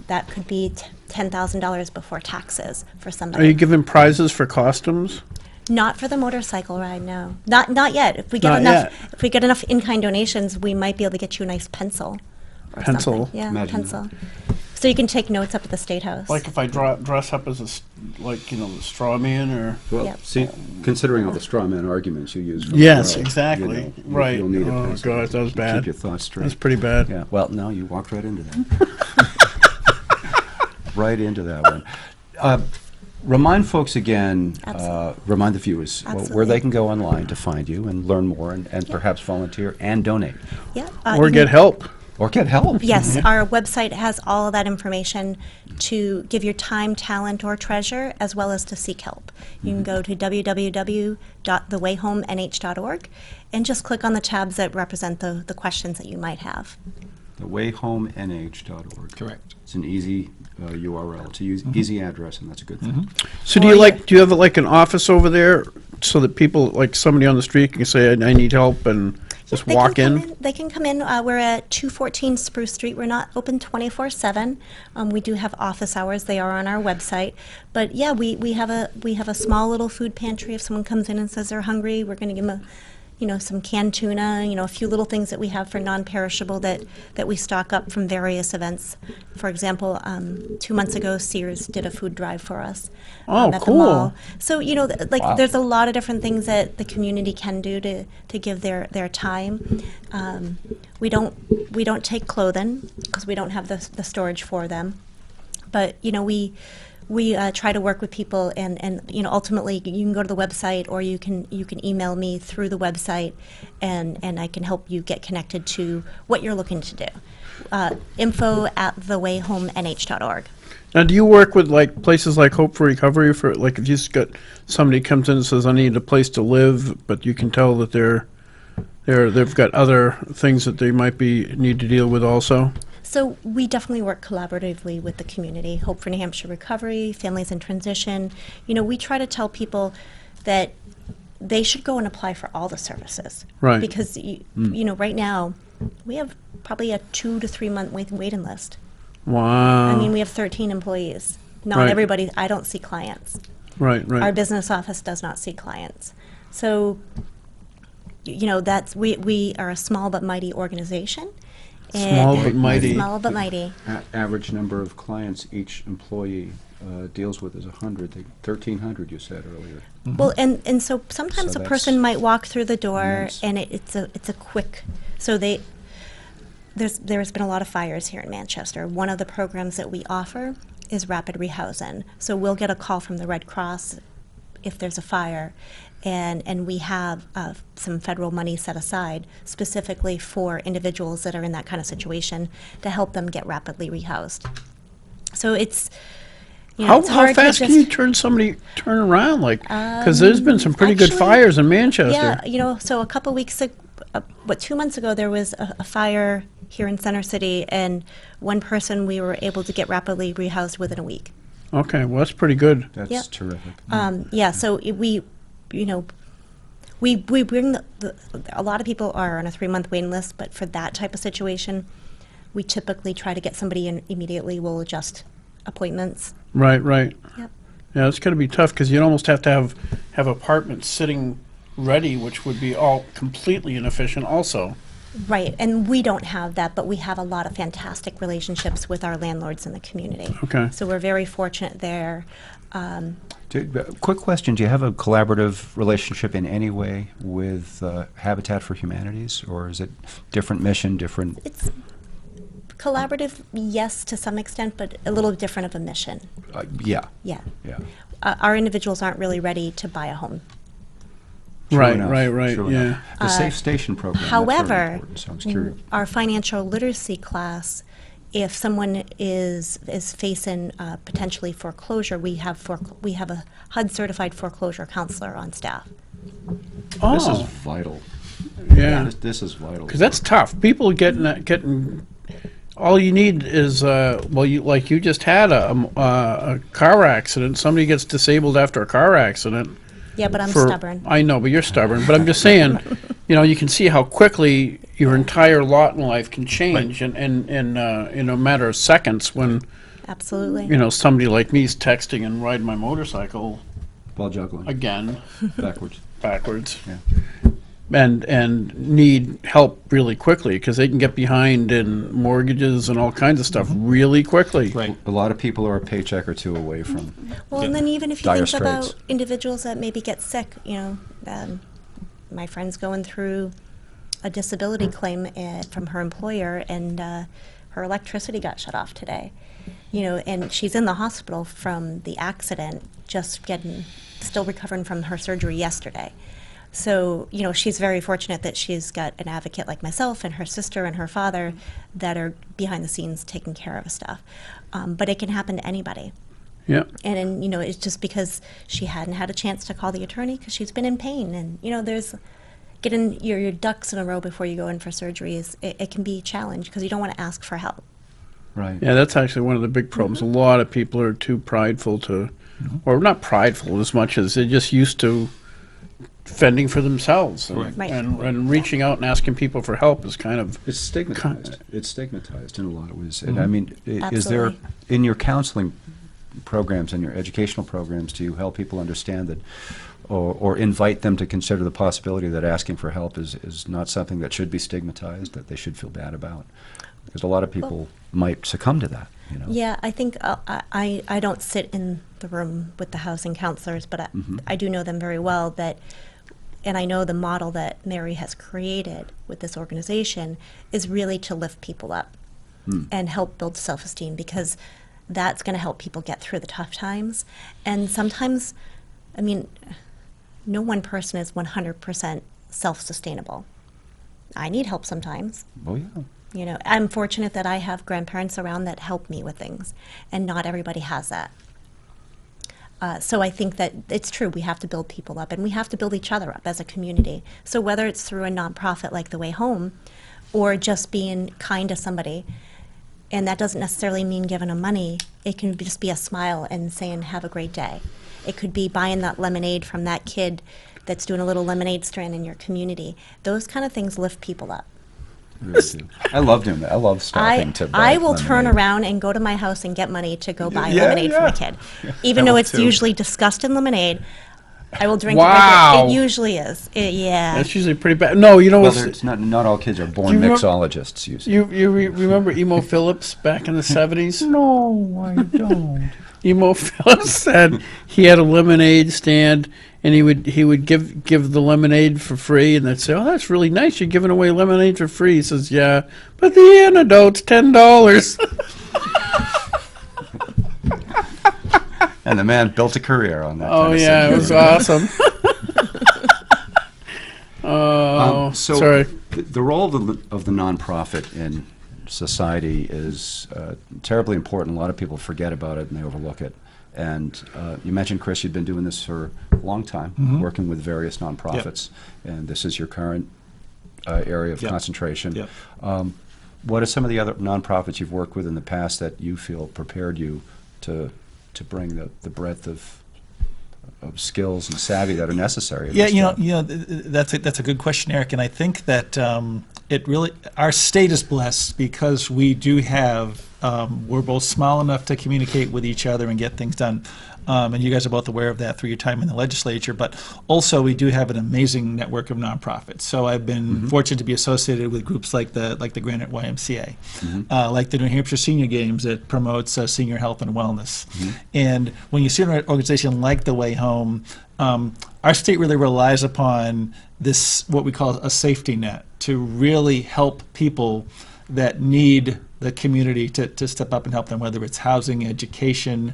that could be $10,000 before taxes for somebody. Are you giving prizes for costumes? Not for the motorcycle ride, no. Not yet. If we get Not enough, yet. if we get enough in-kind donations, we might be able to get you a nice pencil. Or Pencil. something. Yeah, Imagine pencil. So you can take notes up at the State House. Like if I dress up as the straw man or. Well, Yep. see, considering all the straw man arguments you use. From Yes, the world, exactly. Right. You'll need a Oh, pencil gosh, that was to bad. Keep your thoughts straight. That's pretty bad. Yeah. Well, no, you walked right into that. Right into that one. Remind folks again, Absolutely. remind the viewers where Absolutely. they can go online to find you and learn more and perhaps volunteer and donate Yeah. Or you get can- help. or get help. Yes, our website has all of that information to give your time, talent, or treasure, as well as to seek help. You can go to www.thewayhomeh.org and just click on the tabs that represent the questions that you might have. Thewayhomeh.org. Correct. It's an easy URL. It's an easy address, and that's a good thing. So Or you- do you have like an office over there so that people, like somebody on the street can say, I need help and just They walk can in? come They can come in. We're at 214 Spruce Street. We're not open 24/7. We do have office hours. They are on our website. But yeah, we have a small little food pantry. If someone comes in and says they're hungry, we're going to give them some canned tuna, a few little things that we have for non-perishable that we stock up from various events. For example, 2 months ago, Sears did a food drive for us Oh, at cool. the mall. So, Wow. there's a lot of different things that the community can do to give their time. We don't take clothing because we don't have the storage for them. But, we try to work with people, and ultimately you can go to the website, or you can email me through the website, and I can help you get connected to what you're looking to do. info@thewayhomenh.org. Now, do you work with like places like Hope for Recovery for like if you just got somebody comes in and says I need a place to live, but you can tell that they've got other things that they might need to deal with also? So we definitely work collaboratively with the community. Hope for New Hampshire Recovery, Families in Transition. We try to tell people that they should go and apply for all the services. Right. Because, right now, we have probably a 2 to 3 month waiting list. Wow. I mean, we have 13 employees. Not Right. everybody, I don't see clients. Right. Our business office does not see clients. So, we are a small but mighty organization. Small but mighty. Small but mighty. Average number of clients each employee deals with is 100. 1,300, you said earlier. Well, and so sometimes So a person that's might walk through the door immense. and it's a quick. So there's been a lot of fires here in Manchester. One of the programs that we offer is rapid rehousing. So we'll get a call from the Red Cross if there's a fire, and we have some federal money set aside specifically for individuals that are in that kind of situation to help them get rapidly rehoused. So it's How it's hard to fast can just- you turn around? Like, because there's been some pretty good actually, fires in Manchester. Yeah, so a couple weeks ago, 2 months ago, there was a fire here in Center City, and one person we were able to get rapidly rehoused within a week. Okay, well that's pretty good. That's Yep. terrific. So we bring a lot of people are on a 3-month waiting list, but for that type of situation, we typically try to get somebody in immediately. We'll adjust appointments. Right. Yep. Yeah, it's going to be tough because you'd almost have to have apartments sitting ready, which would be all completely inefficient also. Right, and we don't have that, but we have a lot of fantastic relationships with our landlords in the community. Okay. So we're very fortunate there. Quick question. Do you have a collaborative relationship in any way with Habitat for Humanities, or is it different mission, different? It's collaborative, yes, to some extent, but a little different of a mission. Yeah. Yeah. Yeah. Our individuals aren't really ready to buy a home. True Right, enough, right, true yeah. enough. The Safe Station program. that's very However, important, so I was curious. our financial literacy class, if someone is facing potentially foreclosure, we have a HUD certified foreclosure counselor on staff. Oh, This is vital. yeah. This is vital. Because that's tough. People getting. All you need is you just had a car accident. Somebody gets disabled after a car accident. Yeah, but I'm for- stubborn. I know, but you're stubborn. But I'm just saying, you can see how quickly your entire lot in life can change in a matter of seconds when, Absolutely. somebody like me is texting and riding my motorcycle While juggling. again, Backwards. backwards, Yeah. and need help really quickly because they can get behind in mortgages and all kinds of stuff really quickly. Right. A lot of people are a paycheck or two away from. Well, and then even if you Dire think about straits. individuals that maybe get sick, my friend's going through a disability claim from her employer, and her electricity got shut off today. And she's in the hospital from the accident, still recovering from her surgery yesterday. So, she's very fortunate that she's got an advocate like myself and her sister and her father that are behind the scenes taking care of stuff. But it can happen to anybody. Yeah. And it's just because she hadn't had a chance to call the attorney because she's been in pain. And, there's getting your ducks in a row before you go in for surgery it can be a challenge because you don't want to ask for help. Right. Yeah, that's actually one of the big problems. A lot of people are too prideful to, or not prideful as much as they're just used to fending for themselves. And, Right. and reaching out and asking people for help is kind of, It's stigmatized. It's stigmatized in a lot of ways. And I mean, is there, Absolutely. in your counseling programs and your educational programs, do you help people understand that or invite them to consider the possibility that asking for help is not something that should be stigmatized, that they should feel bad about? Because a lot of people might succumb to that, you know? Yeah, I think I don't sit in the room with the housing counselors, but I do know them very well, and I know the model that Mary has created with this organization is really to lift people up and help build self-esteem, because that's going to help people get through the tough times. And sometimes, I mean, no one person is 100% self-sustainable. I need help sometimes. Oh, yeah. You know, I'm fortunate that I have grandparents around that help me with things, and not everybody has that. So I think that it's true, we have to build people up, and we have to build each other up as a community. So whether it's through a nonprofit like The Way Home, or just being kind to somebody, and that doesn't necessarily mean giving them money, it can just be a smile and saying, have a great day. It could be buying that lemonade from that kid that's doing a little lemonade stand in your community. Those kind of things lift people up. Really do. I love doing that. I love stopping to buy I will turn lemonade. around and go to my house and get money to go buy Yeah, lemonade for yeah. my kid. Even I though will it's too. usually disgusting lemonade, I will drink Wow. it. It usually is. Yeah. That's usually pretty bad. No, you know Well, what's... it's not all kids are born Do you mixologists, you see. You remember Emo Phillips back in the 70s? No, I don't. Emo Phillips said he had a lemonade stand, and he would give the lemonade for free, and they'd say, "Oh, that's really nice. You're giving away lemonade for free." He says, "Yeah, but the antidote's $10." And the man built a career on that. Oh kind of yeah, it was awesome. So Sorry. the role of the nonprofit in society is terribly important. A lot of people forget about it and they overlook it. And you mentioned, Chris, you've been doing this for a long time, working with various nonprofits, and this is your current area of concentration. Yep. What are some of the other nonprofits you've worked with in the past that you feel prepared you to bring the breadth of skills and savvy that are necessary? In Yeah, this you know, job? that's a good question, Eric, and I think that it really, our state is blessed because we do have, we're both small enough to communicate with each other and get things done. And you guys are both aware of that through your time in the legislature, but also we do have an amazing network of nonprofits. So I've been fortunate to be associated with groups like the Granite YMCA, like the New Hampshire Senior Games that promotes senior health and wellness. And when you see an organization like The Way Home, our state really relies upon this, what we call a safety net, to really help people that need the community to step up and help them, whether it's housing, education,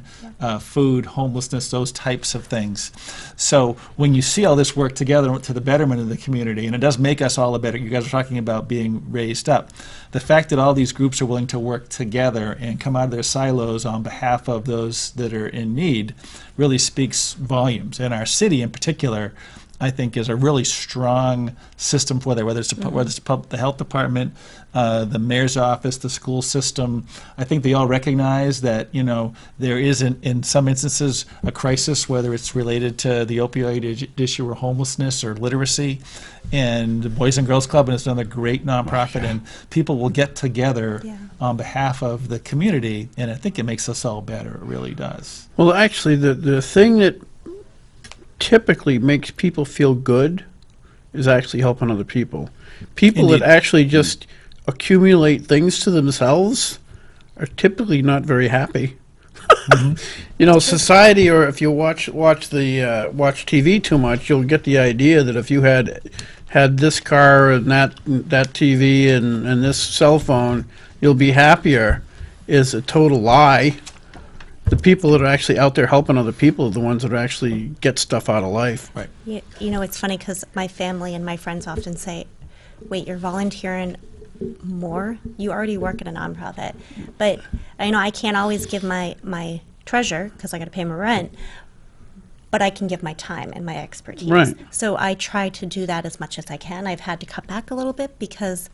food, homelessness, those types of things. So when you see all this work together to the betterment of the community, and it does make us all a better, you guys are talking about being raised up, the fact that all these groups are willing to work together and come out of their silos on behalf of those that are in need really speaks volumes. And our city in particular, I think, is a really strong system for that, whether it's the health department, the mayor's office, the school system. I think they all recognize that, you know, there is, in some instances, a crisis, whether it's related to the opioid issue or homelessness or literacy. And the Boys and Girls Club is another great nonprofit, and people will get together on behalf of the community, and I think it makes us all better. It really does. Well, actually, the thing that typically makes people feel good is actually helping other people. People Indeed. that actually just accumulate things to themselves are typically not very happy. You know, society, or if you watch TV too much, you'll get the idea that if you had this car and that TV and this cell phone, you'll be happier, is a total lie. The people that are actually out there helping other people are the ones that actually get stuff out of life. Right. You know, it's funny because my family and my friends often say, wait, you're volunteering more? You already work at a nonprofit. But I know I can't always give my treasure because I got to pay my rent, but I can give my time and my expertise. Right. So I try to do that as much as I can. I've had to cut back a little bit because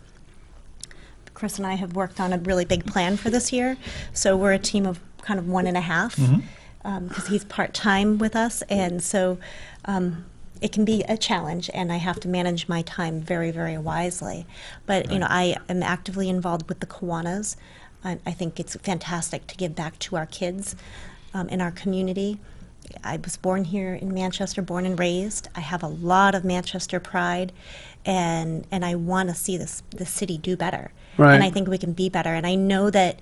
Chris and I have worked on a really big plan for this year. So we're a team of kind of 1.5 because he's part-time with us, and so it can be a challenge, and I have to manage my time very, very wisely. But you know, I am actively involved with the Kiwanis. I think it's fantastic to give back to our kids in our community, I was born here in Manchester, born and raised. I have a lot of Manchester pride, and I want to see the city do better. Right. And I think we can be better. And I know that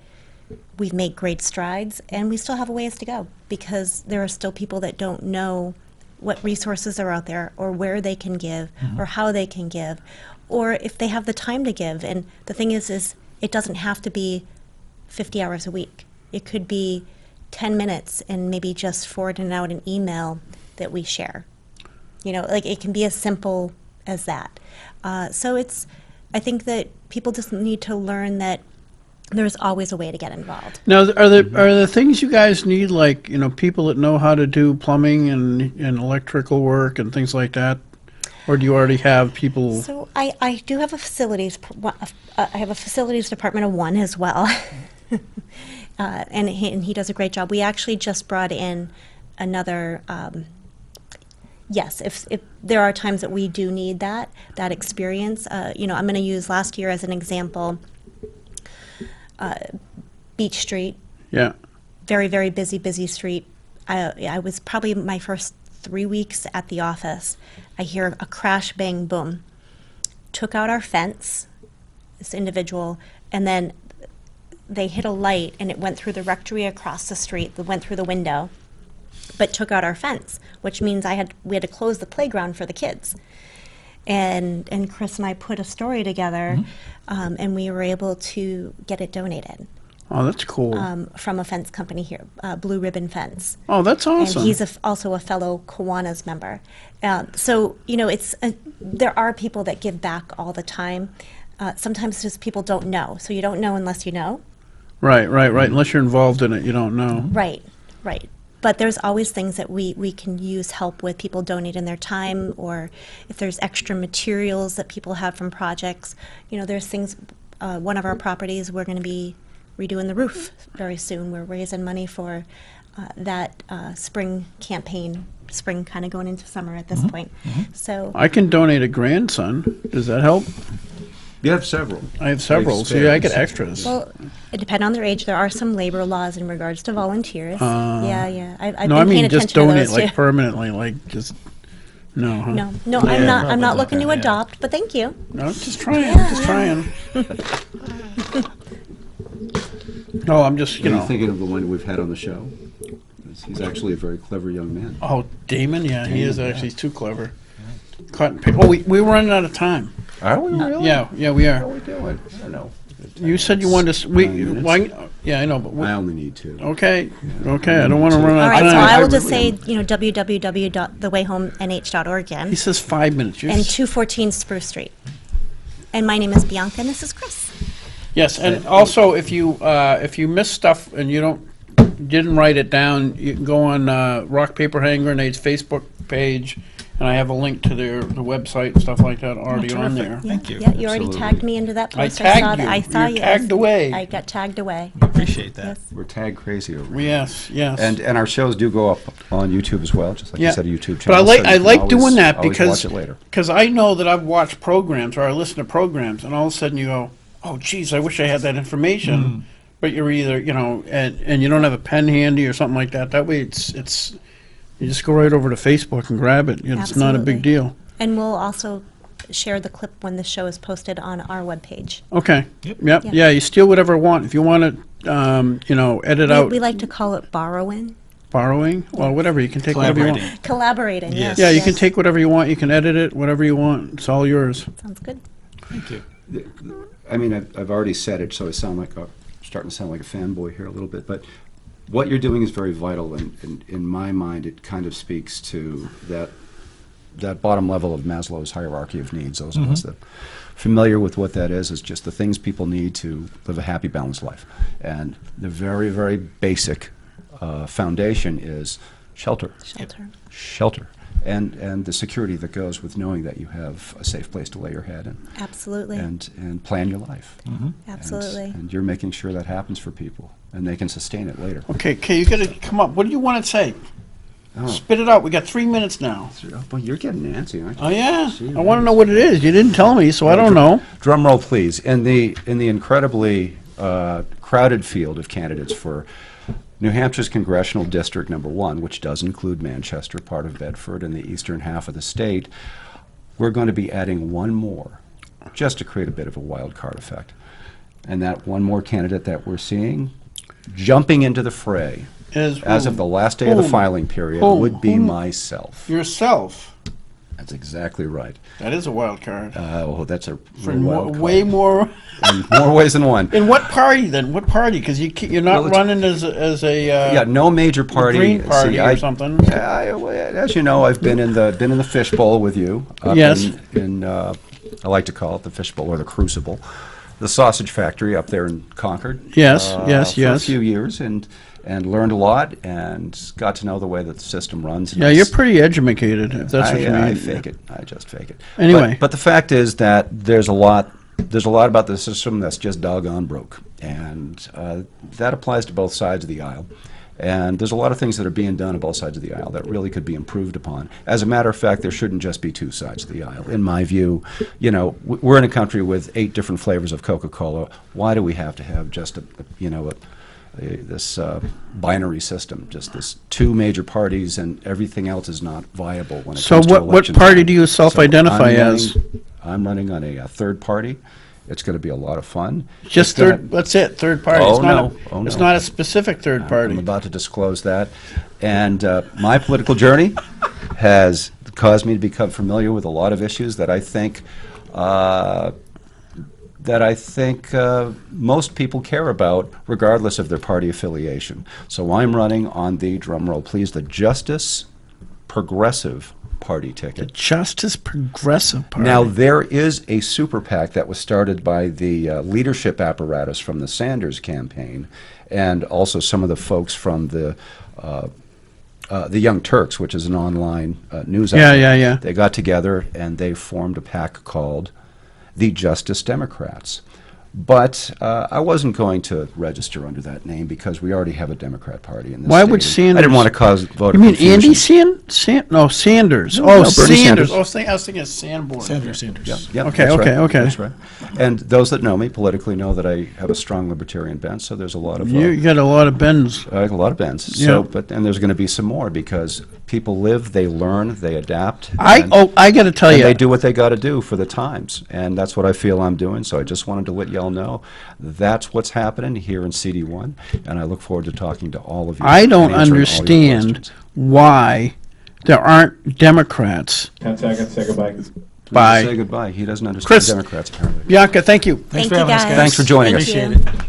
we've made great strides, and we still have a ways to go, because there are still people that don't know what resources are out there, or where they can give, or how they can give, or if they have the time to give. And the thing is it doesn't have to be 50 hours a week. It could be 10 minutes and maybe just forwarding out an email that we share. You know, like, it can be as simple as that. So I think that people just need to learn that there's always a way to get involved. Now, are the things you guys need, like, you know, people that know how to do plumbing and electrical work and things like that? Or do you already have people? So I do have a facilities, I have a facilities department of one as well. And he does a great job. We actually just brought in another, yes, if there are times that we do need that experience. You know, I'm going to use last year as an example. Beach Street, Yeah. very, very busy street. I was probably my first 3 weeks at the office. I hear a crash, bang, boom. Took out our fence, this individual, and then they hit a light, and it went through the rectory across the street, that went through the window, but took out our fence, which means we had to close the playground for the kids. And Chris and I put a story together, and we were able to get it donated Oh, that's cool. from a fence company here, Blue Ribbon Fence. Oh, that's awesome. And he's also a fellow Kiwanis member. So, you know, there are people that give back all the time. Sometimes just people don't know. So you don't know unless you know. Right. Unless you're involved in it, you don't know. Right. But there's always things that we can use help with, people donating their time, or if there's extra materials that people have from projects. You know, there's things, one of our properties, we're going to be redoing the roof very soon. We're raising money for that spring campaign, spring kind of going into summer at this point. So I can donate a grandson. Does that help? You have several. I have several, so yeah, I get extras. well, it depends on their age. There are some labor laws in regards to volunteers. Yeah. I've No, been I mean paying just attention to donate, those like, too. permanently, like, just, no, huh? No, I'm not looking to adopt, but thank you. No, just trying, No, I'm just, Are you thinking of the one we've had on the show? He's actually a very clever young man. Oh, Damon, yeah, he is Damon, actually, he's too clever. Oh, we're running out of time. Are we really? Yeah, we How are are. we doing? I don't know. You said you wanted to, 9 minutes? yeah, I know, but, I only need 2. okay, I don't want to run All out right, of so time. I will just really say, www.thewayhomenh.org He again, says 5 minutes. and 214 Spruce Street. And my name is Bianca, and this is Chris. Yes, and also, if you miss stuff and you didn't write it down, you can go on Rock Paper Hand Grenades Facebook page, and I have a link to the website and stuff like that already on there. Thank you. Yeah, you already Absolutely. tagged me into that I post. tagged you. I saw You're you. tagged away. I got tagged away. Appreciate that. Yes. We're tag crazy over here. Yes. And our shows do go up on YouTube as well, just like Yeah. you said, a YouTube But channel. so you I can like always- doing that always because watch it later. I know that I've watched programs or I listen to programs, and all of a sudden you go, oh, geez, I wish I had that information. But you're either, and you don't have a pen handy or something like that. That way it's you just go right over to Facebook and grab it. It's not a big Absolutely. deal. And we'll also share the clip when the show is posted on our webpage. Okay. Yep. Yep. Yeah. Yeah, you steal whatever you want. If you want to, edit out We like to call it borrowing. borrowing, well, whatever, you can take whatever you Collaborating. want. Collaborating, yes. Yeah, you yes. can take whatever you want. You can edit it, whatever you want. It's all yours. Sounds good. Thank you. I mean, I've already said it, so I sound like starting to sound like a fanboy here a little bit, but what you're doing is very vital, and in my mind, it kind of speaks to that bottom level of Maslow's hierarchy of needs. Those of us that are familiar with what that is just the things people need to live a happy, balanced life. And the very, very basic foundation is shelter. Shelter. And the security that goes with knowing that you have a safe place to lay your head Absolutely. and plan your life. Absolutely. And you're making sure that happens for people, and they can sustain it later. Okay, you got to come up. What do you want to say? Oh, Spit it out. We got 3 minutes now. well, you're getting antsy, aren't you? Oh yeah, Gee I want to whiz. know what it is. You didn't tell me, so I don't know. Drum roll, please. In the incredibly crowded field of candidates for New Hampshire's Congressional District Number 1, which does include Manchester, part of Bedford, and the eastern half of the state, we're going to be adding one more, just to create a bit of a wild card effect. And that one more candidate that we're seeing jumping into the fray as of the last day of the filing period would be myself. Yourself. That's exactly right. That is a wild card. That's a For real wild card. way more. In more ways than one. In what party then? What party? Because you're not Well, running as a Yeah, no major party. Green Party See, or something. As you know, I've been in the fishbowl with you. Up Yes. I like to call it the fishbowl or the crucible, the sausage factory up there in Concord. Yes, yes, for yes. a few years and learned a lot and got to know the way that the system runs. And Yeah, you're pretty educated, if that's what you mean. I fake it. I just fake it. Anyway. But the fact is that there's a lot about the system that's just doggone broke. And that applies to both sides of the aisle. And there's a lot of things that are being done on both sides of the aisle that really could be improved upon. As a matter of fact, there shouldn't just be two sides of the aisle. In my view, we're in a country with 8 different flavors of Coca-Cola. Why do we have to have just this binary system, just this 2 major parties, and everything else is not viable when it So comes to what election party time. do you self-identify So as? I'm running on a third party. It's going to be a lot of fun. Just It's gonna- third. That's it. Third party. Oh, It's not no. A, Oh, It's no. not a specific third party. I'm about to disclose that. And my political journey has caused me to become familiar with a lot of issues that I think most people care about, regardless of their party affiliation. So I'm running on the, drumroll please, the Justice Progressive Party ticket. Justice Progressive Party. Now, there is a super PAC that was started by the leadership apparatus from the Sanders campaign and also some of the folks from the Young Turks, which is an online news outlet. Yeah. They got together and they formed a PAC called the Justice Democrats. But I wasn't going to register under that name because we already have a Democrat Party in this Why state. would I Sanders- didn't want to cause voter You mean confusion. Andy No, Sanders. No, Oh, no, Bernie Sanders. Sanders. I was thinking of Sanborn. Sanders. Yeah, Okay, that's okay, right. okay. That's right. And those that know me politically know that I have a strong libertarian bent, so there's a lot of You got a lot of bends. a lot of bends. Yeah. So, and there's going to be some more because people live, they learn, they adapt. I got to tell and you. they do what they got to do for the times, and that's what I feel I'm doing. So I just wanted to let y'all know that's what's happening here in CD1, and I look forward to talking to all of you. I and don't answering all your understand questions. why there aren't Democrats. 10 seconds, say goodbye. Bye. Say goodbye. He doesn't understand Chris. Democrats apparently. Bianca, thank you. Thanks Thank for you, having us, guys. guys. Thanks for joining us. Thank Appreciate you. it.